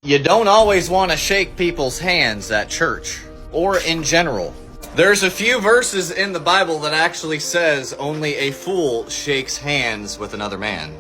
You don't always want to shake people's hands at church, or in general. There's a few verses in the Bible that actually says only a fool shakes hands with another man.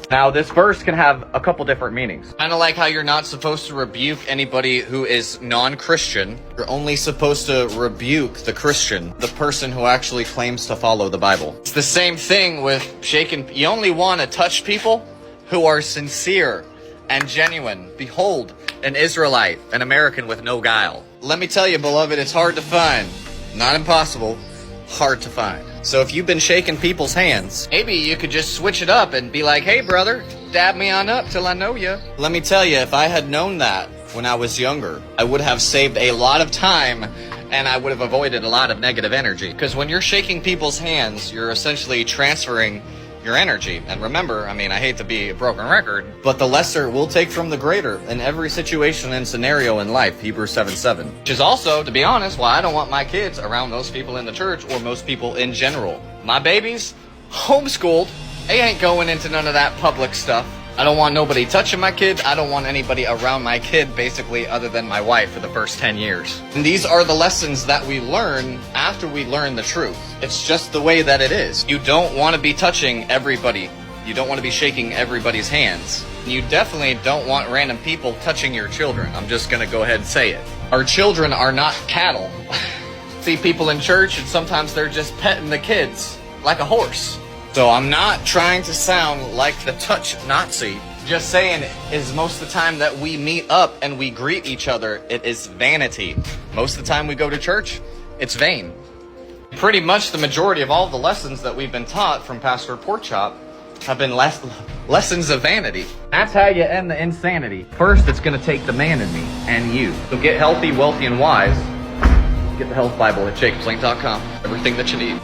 Now, this verse can have a couple different meanings. Kind of like how you're not supposed to rebuke anybody who is non-Christian. You're only supposed to rebuke the Christian, the person who actually claims to follow the Bible. It's the same thing with shaking. You only want to touch people who are sincere and genuine. Behold, an Israelite, an American with no guile. Let me tell you, beloved, it's hard to find. Not impossible, hard to find. So if you've been shaking people's hands, maybe you could just switch it up and be like, hey brother, dab me on up till I know you. Let me tell you, if I had known that when I was younger, I would have saved a lot of time and I would have avoided a lot of negative energy. Because when you're shaking people's hands, you're essentially transferring your energy. And remember, I hate to be a broken record, but the lesser will take from the greater in every situation and scenario in life, Hebrews 7:7. Which is also, to be honest, why I don't want my kids around most people in the church or most people in general. My babies, homeschooled, they ain't going into none of that public stuff. I don't want nobody touching my kid. I don't want anybody around my kid, basically, other than my wife for the first 10 years. And these are the lessons that we learn after we learn the truth. It's just the way that it is. You don't want to be touching everybody. You don't want to be shaking everybody's hands. You definitely don't want random people touching your children. I'm just going to go ahead and say it. Our children are not cattle. See people in church and sometimes they're just petting the kids like a horse. So I'm not trying to sound like the touch Nazi. Just saying is most of the time that we meet up and we greet each other, it is vanity. Most of the time we go to church, it's vain. Pretty much the majority of all the lessons that we've been taught from Pastor Porkchop have been lessons of vanity. That's how you end the insanity. First, it's going to take the man in me and you. So get healthy, wealthy, and wise. Get the Health Bible at jacobslink.com. Everything that you need.